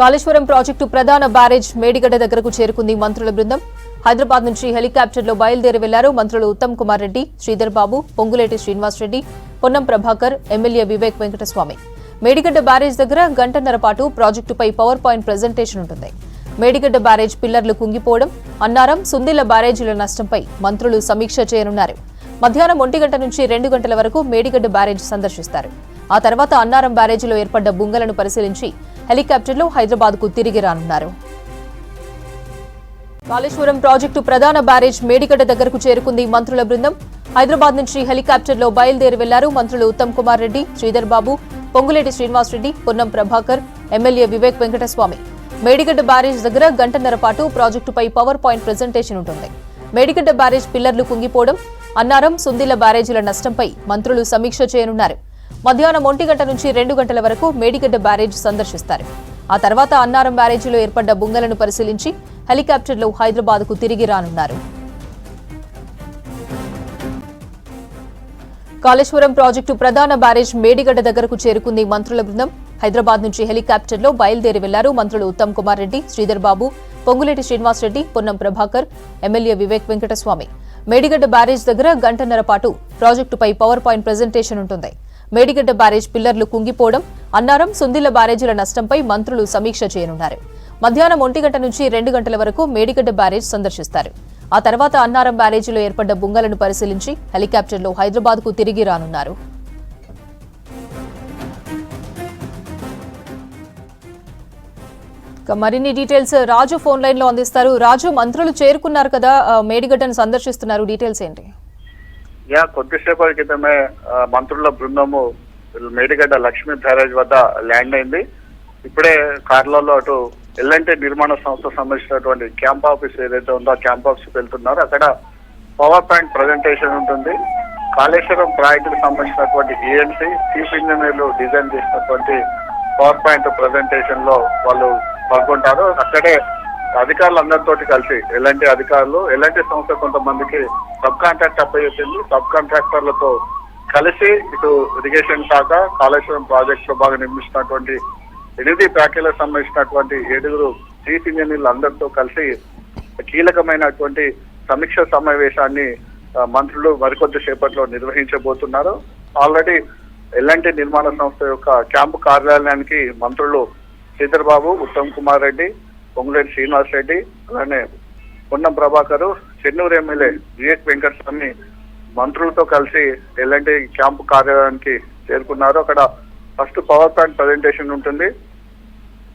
Kaleshwaram project ప్రధాన barrage Medigadda దగ్గరకు చేరుకుంది మంత్రుల బృందం. హైదరాబాద్ నుంచి హెలికాప్టర్లో బయలుదేరి వెళ్లారు మంత్రులు ఉత్తమ్ కుమార్ రెడ్డి, శ్రీధర్ బాబు, పొంగులేటి శ్రీనివాస్ రెడ్డి, పొన్నం ప్రభాకర్, ఎమ్మెల్యే వివేక్ వెంకటస్వామి. మేడిగడ్డ బ్యారేజ్ దగ్గర గంటన్నర పాటు ప్రాజెక్టుపై పవర్ పాయింట్ ప్రెజెంటేషన్ ఉంటుంది. మేడిగడ్డ బ్యారేజ్ పిల్లర్లు కుంగిపోవడం, అన్నారం, సుందిళ్ల బ్యారేజీల నష్టంపై మంత్రులు సమీక్ష చేయనున్నారు. మధ్యాహ్నం 1 గంట నుంచి 2 గంటల వరకు మేడిగడ్డ బ్యారేజ్ సందర్శిస్తారు. ఆ తర్వాత అన్నారం బ్యారేజీలో ఏర్పడ్డ బుంగలను పరిశీలించి హెలికాప్టర్లో హైదరాబాద్కు తిరిగి రానున్నారు. కాళేశ్వరం ప్రాజెక్టు ప్రధాన బ్యారేజ్ మేడిగడ్డ దగ్గరకు చేరుకుంది మంత్రుల బృందం. హైదరాబాద్ నుంచి హెలికాప్టర్లో బయలుదేరి వెళ్లారు మంత్రులు ఉత్తమ్ కుమార్ రెడ్డి, శ్రీధర్ బాబు, పొంగులేటి శ్రీనివాస్ రెడ్డి, పొన్నం ప్రభాకర్, ఎమ్మెల్యే వివేక్ వెంకటస్వామి. మేడిగడ్డ బ్యారేజ్ దగ్గర గంటన్నర పాటు ప్రాజెక్టుపై పవర్ పాయింట్ ప్రెజెంటేషన్ ఉంటుంది. మేడిగడ్డ బ్యారేజ్ పిల్లర్లు కుంగిపోవడం, అన్నారం, సుందిళ్ల బ్యారేజీల నష్టంపై మంత్రులు సమీక్ష చేయనున్నారు. మధ్యాహ్నం 1 గంట నుంచి 2 గంటల వరకు మేడిగడ్డ బ్యారేజ్ సందర్శిస్తారు. ఆ తర్వాత అన్నారం బ్యారేజీలో ఏర్పడ్డ బుంగలను పరిశీలించి హెలికాప్టర్లో హైదరాబాద్కు తిరిగి రానున్నారు. కాళేశ్వరం ప్రాజెక్టు ప్రధాన బ్యారేజ్ మేడిగడ్డ దగ్గరకు చేరుకుంది మంత్రుల బృందం. హైదరాబాద్ నుంచి హెలికాప్టర్లో బయలుదేరి వెళ్లారు మంత్రులు ఉత్తమ్ కుమార్ రెడ్డి, శ్రీధర్ బాబు, పొంగులేటి శ్రీనివాస్ రెడ్డి, పొన్నం ప్రభాకర్, ఎమ్మెల్యే వివేక్ వెంకటస్వామి. మేడిగడ్డ బ్యారేజ్ దగ్గర గంటన్నర పాటు ప్రాజెక్టుపై పవర్ పాయింట్ ప్రెజెంటేషన్ ఉంటుంది. మేడిగడ్డ బ్యారేజ్ పిల్లర్లు కుంగిపోవడం, అన్నారం, సుందిళ్ల బ్యారేజీల నష్టంపై మంత్రులు సమీక్ష చేయనున్నారు. మధ్యాహ్నం 1 గంట నుంచి 2 గంటల వరకు మేడిగడ్డ బ్యారేజ్ సందర్శిస్తారు. ఆ తర్వాత అన్నారం బ్యారేజీలో ఏర్పడ్డ బుంగలను పరిశీలించి హెలికాప్టర్లో హైదరాబాద్కు తిరిగి రానున్నారు. మరిన్ని డీటెయిల్స్ రాజు ఫోన్ లైన్ లో అందిస్తారు. రాజు, మంత్రులు చేరుకున్నారు కదా, మేడిగడ్డను సందర్శిస్తున్నారు, డీటెయిల్స్ ఏంటి? కొద్దిసేపటి క్రితమే మంత్రుల బృందము మేడిగడ్డ లక్ష్మీ బ్యారేజ్ వద్ద ల్యాండ్ అయింది. ఇప్పుడే కార్లలో అటు ఎల్ఎన్టీ నిర్మాణ సంస్థ సంబంధించినటువంటి క్యాంప్ ఆఫీస్ ఏదైతే ఉందో ఆ క్యాంప్ ఆఫీస్ వెళ్తున్నారు. అక్కడ పవర్ పాయింట్ ప్రజెంటేషన్ ఉంటుంది. కాళేశ్వరం ప్రాజెక్టుకు సంబంధించినటువంటి ఈఎన్సీ చీఫ్ ఇంజనీర్లు డిజైన్ చేసినటువంటి పవర్ పాయింట్ ప్రజెంటేషన్ లో వాళ్ళు పాల్గొంటారు. అక్కడే అధికారులందరితో కలిసి ఎల్ఎన్టీ అధికారులు, ఎల్ఎన్టీ సంస్థ కొంతమందికి సబ్ కాంట్రాక్ట్ అప్పచెప్పింది. సబ్ కాంట్రాక్టర్లతో కలిసి ఇటు ఇరిగేషన్ శాఖ, కాళేశ్వరం ప్రాజెక్ట్ లో బాగా నిర్మిస్తున్నటువంటి 8 ప్యాకేజీలకు సంబంధించినటువంటి 7 చీఫ్ ఇంజనీర్లు అందరితో కలిసి కీలకమైనటువంటి సమీక్ష సమావేశాన్ని మంత్రులు మరికొద్ది సేపట్లో నిర్వహించబోతున్నారు. ఆల్రెడీ ఎల్ఎన్టీ నిర్మాణ సంస్థ యొక్క క్యాంపు కార్యాలయానికి మంత్రులు శ్రీధర్ బాబు, ఉత్తమ్ కుమార్ రెడ్డి, పొంగులేటి శ్రీనివాస్ రెడ్డి, అలానే పొన్నం ప్రభాకర్, చెన్నూరు ఎమ్మెల్యే వివేక్ వెంకటస్వామి మంత్రులతో కలిసి ఎల్ఎన్టీ క్యాంపు కార్యాలయానికి చేరుకున్నారు. అక్కడ ఫస్ట్ పవర్ పాయింట్ ప్రజెంటేషన్ ఉంటుంది.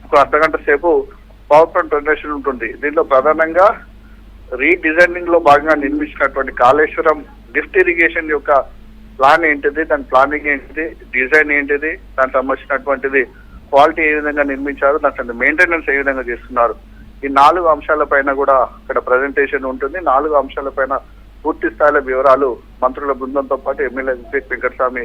ఒక అర్ధగంట సేపు పవర్ పాయింట్ ప్రజెంటేషన్ ఉంటుంది. దీంట్లో ప్రధానంగా రీడిజైనింగ్ లో భాగంగా నిర్మించినటువంటి కాళేశ్వరం లిఫ్ట్ ఇరిగేషన్ యొక్క ప్లాన్ ఏంటిది, దాని ప్లానింగ్ ఏంటిది, డిజైన్ ఏంటిది, దానికి సంబంధించినటువంటిది క్వాలిటీ ఏ విధంగా నిర్మించారు, దాని మెయింటెనెన్స్ ఏ విధంగా చేస్తున్నారు, ఈ 4 అంశాలపైన కూడా అక్కడ ప్రజెంటేషన్ ఉంటుంది. 4 అంశాలపైన పూర్తి స్థాయిలో వివరాలు మంత్రుల బృందంతో పాటు ఎమ్మెల్యే వివేక్ వెంకటస్వామి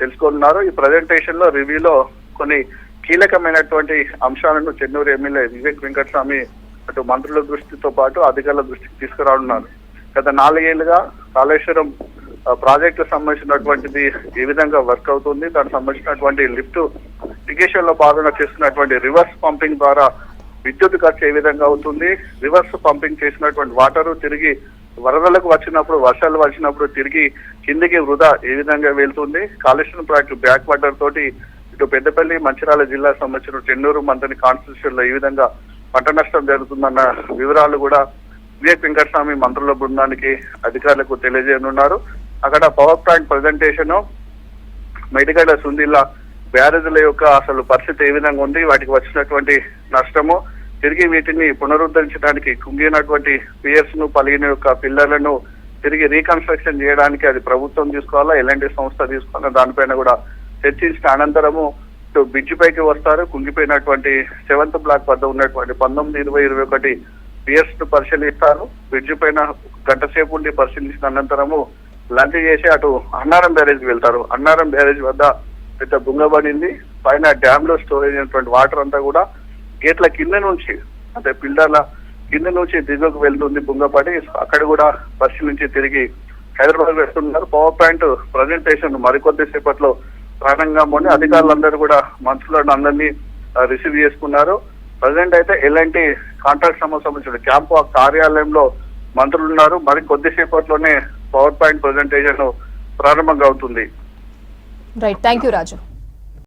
తెలుసుకున్నారు. ఈ ప్రజెంటేషన్ లో రివ్యూలో కొన్ని కీలకమైనటువంటి అంశాలను చెన్నూరు ఎమ్మెల్యే వివేక్ వెంకటస్వామి అటు మంత్రుల దృష్టితో పాటు అధికారుల దృష్టికి తీసుకురానున్నారు. గత 4 ఏళ్లుగా కాళేశ్వరం ప్రాజెక్టు సంబంధించినటువంటిది ఏ విధంగా వర్క్ అవుతుంది, దానికి సంబంధించినటువంటి లిఫ్ట్ ఇరిగేషన్ లో భాగంగా చేస్తున్నటువంటి రివర్స్ పంపింగ్ ద్వారా విద్యుత్ ఖర్చు ఏ విధంగా అవుతుంది, రివర్స్ పంపింగ్ చేసినటువంటి వాటర్ తిరిగి వరదలకు వచ్చినప్పుడు, వర్షాలు వచ్చినప్పుడు తిరిగి కిందికి వృధా ఏ విధంగా వెళ్తుంది, కాళేశ్వరం ప్రాజెక్టు బ్యాక్ వాటర్ తోటి ఇటు పెద్దపల్లి, మంచిర్యాల జిల్లా సంబంధించిన చెన్నూరు, మంత్రి కాన్స్టిట్యూషన్ లో ఏ విధంగా పంట నష్టం జరుగుతుందన్న వివరాలు కూడా వివేక్ వెంకటస్వామి మంత్రుల బృందానికి అధికారులకు తెలియజేయనున్నారు. అక్కడ PowerPoint presentation Medigadda, Sundilla బ్యారేజీల యొక్క అసలు పరిస్థితి ఏ విధంగా ఉంది, వాటికి వచ్చినటువంటి నష్టము, తిరిగి వీటిని పునరుద్ధరించడానికి కుంగినటువంటి పియర్స్ ను, పలిగిన యొక్క పిల్లర్లను తిరిగి రీకన్స్ట్రక్షన్ చేయడానికి అది ప్రభుత్వం తీసుకోవాలా, ఎల్ఎన్టీ సంస్థ తీసుకోవాలా, దానిపైన కూడా చర్చించిన అనంతరము బ్రిడ్జ్ పైకి వస్తారు. కుంగిపోయినటువంటి 7th బ్లాక్ వద్ద ఉన్నటువంటి 19, 20, 21 పియర్స్ ను పరిశీలిస్తారు. బ్రిడ్జ్ పైన గంట సేపు ఉండి పరిశీలించిన అనంతరము లంచ్ చేసి అటు అన్నారం బ్యారేజ్ కి వెళ్తారు. అన్నారం బ్యారేజ్ వద్ద పెద్ద బుంగబడింది. పైన డ్యామ్ లో స్టోరేజ్ అయినటువంటి వాటర్ అంతా కూడా గేట్ల కింద నుంచి, అంటే పిల్లర్ల కింద నుంచి దిగువకు వెళ్తుంది బుంగపడి. అక్కడ కూడా పరిశీలించి తిరిగి హైదరాబాద్ వెళ్తున్నారు. పవర్ పాయింట్ ప్రజెంటేషన్ మరికొద్ది సేపట్లో ప్రారంభంగా అధికారులందరూ కూడా మంత్రులను అందరినీ రిసీవ్ చేసుకున్నారు. ప్రజెంట్ అయితే ఎల్ఎన్టీ కాంట్రాక్ట్ సంబంధించిన క్యాంపు కార్యాలయంలో మంత్రులు ఉన్నారు. మరి కొద్దిసేపట్లోనే పవర్ పాయింట్ ప్రజెంటేషన్ ప్రారంభంగా అవుతుంది. Right, thank you Raju.